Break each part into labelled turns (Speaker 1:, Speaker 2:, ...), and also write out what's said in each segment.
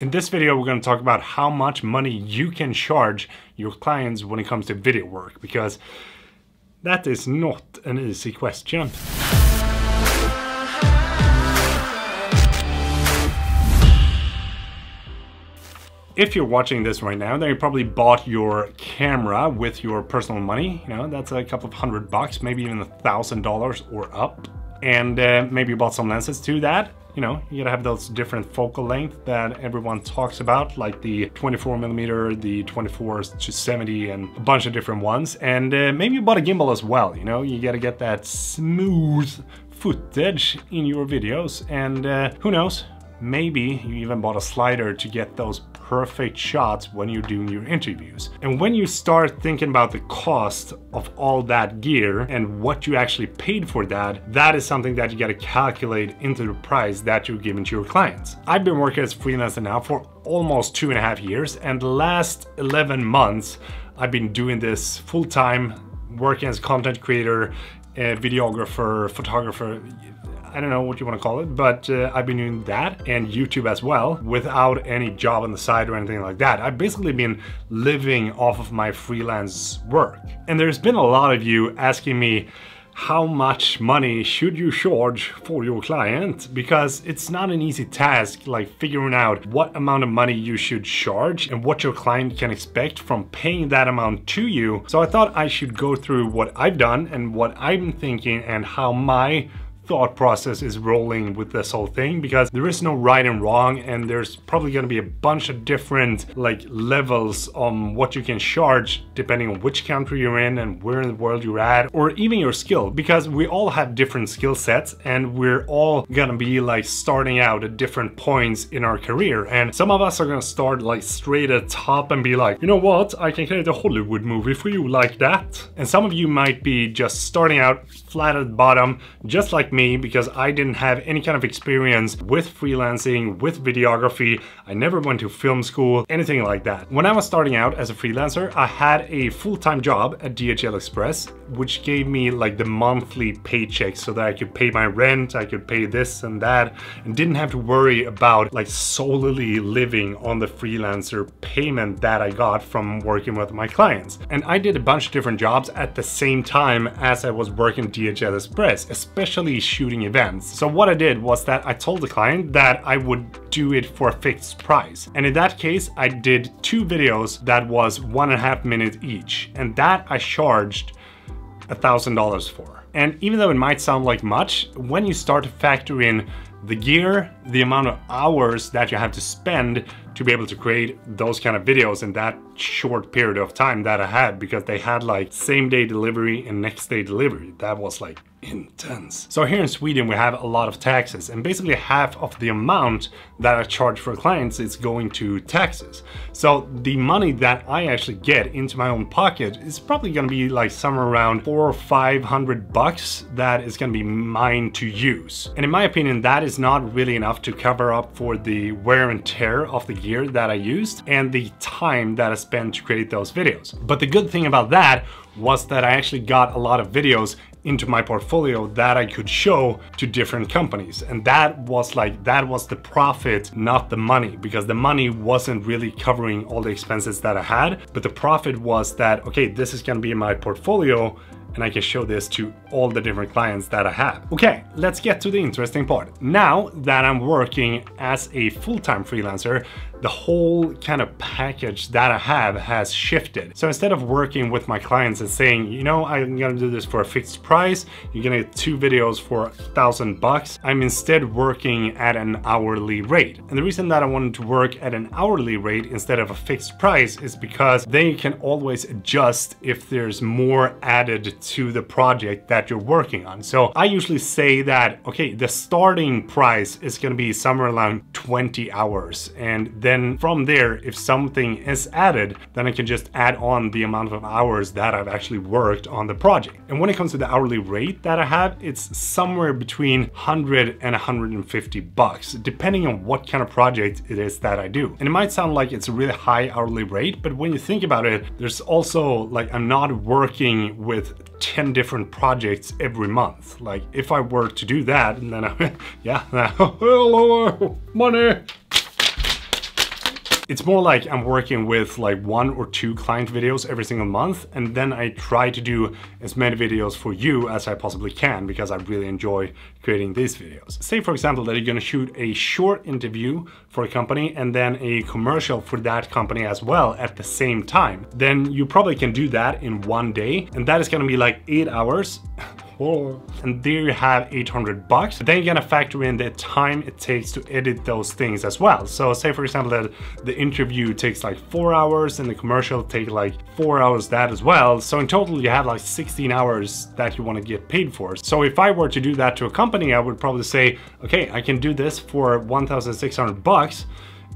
Speaker 1: In this video, we're going to talk about how much money you can charge your clients when it comes to video work, because that is not an easy question. If you're watching this right now, then you probably bought your camera with your personal money. You know, that's a couple of $100, maybe even $1,000 or up. And maybe you bought some lenses to that. You know, you gotta have those different focal lengths that everyone talks about, like the 24mm, the 24-70, and a bunch of different ones. And maybe you bought a gimbal as well. You know, you gotta get that smooth footage in your videos. And who knows? Maybe you even bought a slider to get those perfect shots when you're doing your interviews. And when you start thinking about the cost of all that gear and what you actually paid for that, that is something that you got to calculate into the price that you're giving to your clients. I've been working as a freelancer now for almost 2.5 years, and the last 11 months I've been doing this full-time, working as a content creator, videographer, photographer. I don't know what you want to call it, but I've been doing that and YouTube as well without any job on the side or anything like that. I've basically been living off of my freelance work. And there's been a lot of you asking me, how much money should you charge for your client? Because it's not an easy task, like figuring out what amount of money you should charge and what your client can expect from paying that amount to you. So I thought I should go through what I've done and what I'm thinking and how my thought process is rolling with this whole thing, because there is no right and wrong, and there's probably going to be a bunch of different levels on what you can charge depending on which country you're in and where in the world you're at, or even your skill, because we all have different skill sets and we're all gonna be starting out at different points in our career. And some of us are gonna start straight at the top and be like, you know what, I can create a Hollywood movie for you like that. And some of you might be just starting out flat at the bottom, just like me, because I didn't have any kind of experience with freelancing, with videography. I never went to film school, anything like that. When I was starting out as a freelancer, I had a full-time job at DHL Express, which gave me the monthly paycheck so that I could pay my rent, I could pay this and that, and didn't have to worry about solely living on the freelancer payment that I got from working with my clients. And I did a bunch of different jobs at the same time as I was working DHL Express, especially shooting events. So what I did was that I told the client that I would do it for a fixed price. And in that case, I did 2 videos that was 1.5 minutes each. And that I charged $1,000 for. And even though it might sound like much, when you start to factor in the gear, the amount of hours that you have to spend to be able to create those kind of videos in that short period of time that I had, because they had same day delivery and next day delivery. That was intense. So here in Sweden, we have a lot of taxes, and basically half of the amount that I charge for clients is going to taxes. So the money that I actually get into my own pocket is probably going to be somewhere around $400 or $500 that is going to be mine to use. And in my opinion, that is not really enough to cover up for the wear and tear of the gear that I used and the time that I spent to create those videos. But the good thing about that was that I actually got a lot of videos into my portfolio that I could show to different companies. And that was the profit, not the money, because the money wasn't really covering all the expenses that I had, but the profit was that, okay, this is gonna be in my portfolio and I can show this to all the different clients that I have. Okay, let's get to the interesting part. Now that I'm working as a full-time freelancer, the whole kind of package that I have has shifted. So instead of working with my clients and saying, you know, I'm gonna do this for a fixed price, you're gonna get 2 videos for $1,000, I'm instead working at an hourly rate. And the reason that I wanted to work at an hourly rate instead of a fixed price is because then you can always adjust if there's more added to the project that you're working on. So I usually say that, okay, the starting price is gonna be somewhere around 20 hours. And then from there, if something is added, then I can just add on the amount of hours that I've actually worked on the project. And when it comes to the hourly rate that I have, it's somewhere between $100 and $150, depending on what kind of project it is that I do. And it might sound like it's a really high hourly rate, but when you think about it, there's also I'm not working with 10 different projects every month. If I were to do that, and then I, yeah, money. It's more like I'm working with like 1 or 2 client videos every single month, and then I try to do as many videos for you as I possibly can because I really enjoy creating these videos. Say for example that you're gonna shoot a short interview for a company and then a commercial for that company as well at the same time. Then you probably can do that in 1 day, and that is gonna be like 8 hours. And there you have $800. Then you're gonna factor in the time it takes to edit those things as well. So say for example that the interview takes like 4 hours and the commercial take like 4 hours that as well. So in total you have like 16 hours that you want to get paid for. So if I were to do that to a company, I would probably say, okay, I can do this for $1,600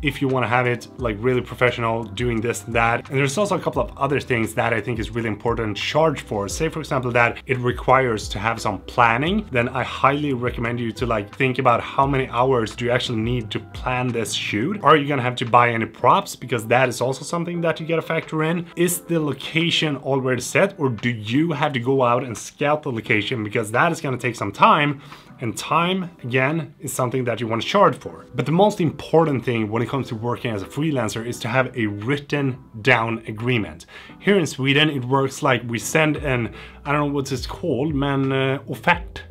Speaker 1: if you want to have it like really professional, doing this and that. And there's also a couple of other things that I think is really important to charge for. Say for example that it requires to have some planning, then I highly recommend you to like think about how many hours do you actually need to plan this shoot. Are you gonna have to buy any props? Because that is also something that you gotta factor in. Is the location already set, or do you have to go out and scout the location? Because that is gonna take some time. And time, again, is something that you want to charge for. But the most important thing when it comes to working as a freelancer is to have a written down agreement. Here in Sweden, it works like we send an, I don't know what it's called, men offert.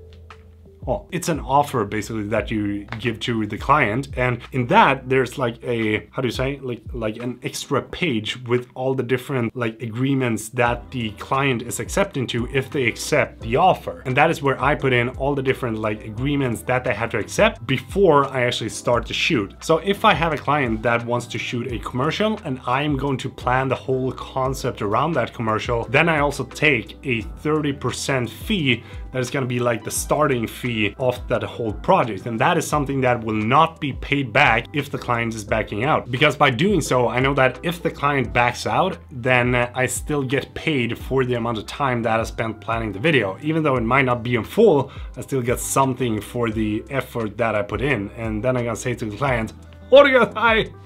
Speaker 1: Oh, it's an offer basically that you give to the client, and in that there's like a, how do you say, like an extra page with all the different like agreements that the client is accepting to if they accept the offer. And that is where I put in all the different like agreements that they have to accept before I actually start to shoot. So if I have a client that wants to shoot a commercial and I'm going to plan the whole concept around that commercial, then I also take a 30% fee that is going to be like the starting fee of that whole project. And that is something that will not be paid back if the client is backing out. Because by doing so, I know that if the client backs out, then I still get paid for the amount of time that I spent planning the video. Even though it might not be in full, I still get something for the effort that I put in. And then I'm gonna say to the client,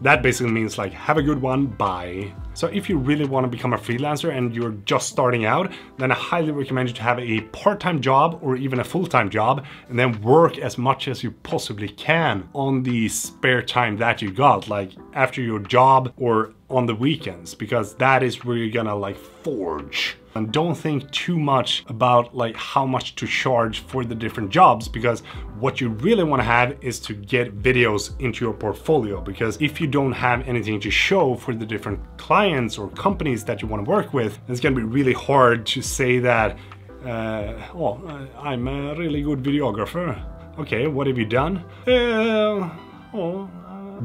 Speaker 1: that basically means like, have a good one, bye. So if you really want to become a freelancer and you're just starting out, then I highly recommend you to have a part-time job or even a full-time job, and then work as much as you possibly can on the spare time that you got, like after your job or on the weekends, because that is where you're gonna like forge. And don't think too much about like how much to charge for the different jobs, because what you really want to have is to get videos into your portfolio. Because if you don't have anything to show for the different clients or companies that you want to work with, it's going to be really hard to say that, I'm a really good videographer. Okay, what have you done?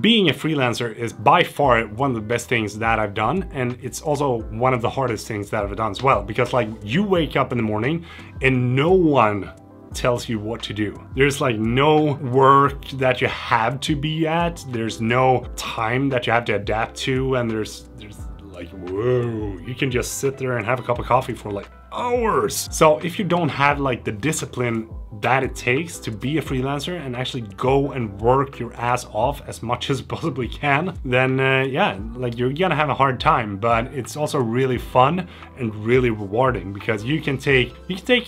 Speaker 1: Being a freelancer is by far one of the best things that I've done, and it's also one of the hardest things that I've done as well, because like you wake up in the morning and no one tells you what to do. There's like no work that you have to be at, there's no time that you have to adapt to, and there's like, whoa, you can just sit there and have a cup of coffee for like hours. So if you don't have like the discipline that it takes to be a freelancer and actually go and work your ass off as much as you possibly can, then yeah, like you're gonna have a hard time. But it's also really fun and really rewarding, because you can take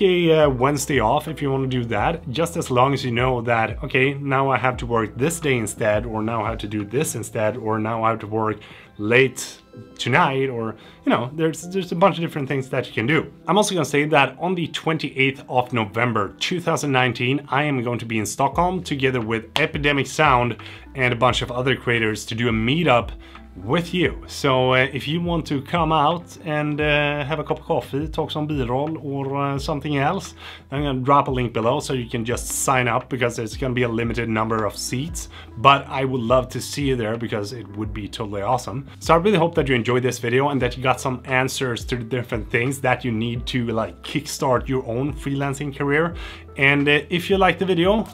Speaker 1: a Wednesday off if you want to do that, just as long as you know that, okay, now I have to work this day instead, or now I have to do this instead, or now I have to work late tonight, or you know, there's a bunch of different things that you can do. I'm also gonna say that on the 28th of November 2019, I am going to be in Stockholm together with Epidemic Sound and a bunch of other creators to do a meetup with you. So if you want to come out and have a cup of coffee, talk some B-roll or something else, I'm gonna drop a link below so you can just sign up, because there's gonna be a limited number of seats, but I would love to see you there because it would be totally awesome. So I really hope that you enjoyed this video and that you got some answers to the different things that you need to like kickstart your own freelancing career. And if you liked the video,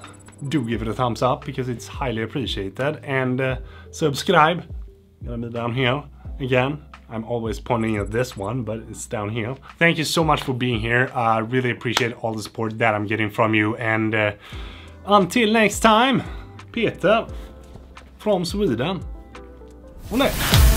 Speaker 1: do give it a thumbs up because it's highly appreciated, and subscribe. Gonna be down here again. I'm always pointing at this one, but it's down here. Thank you so much for being here. I really appreciate all the support that I'm getting from you, and until next time, Peter from Sweden. Och nej.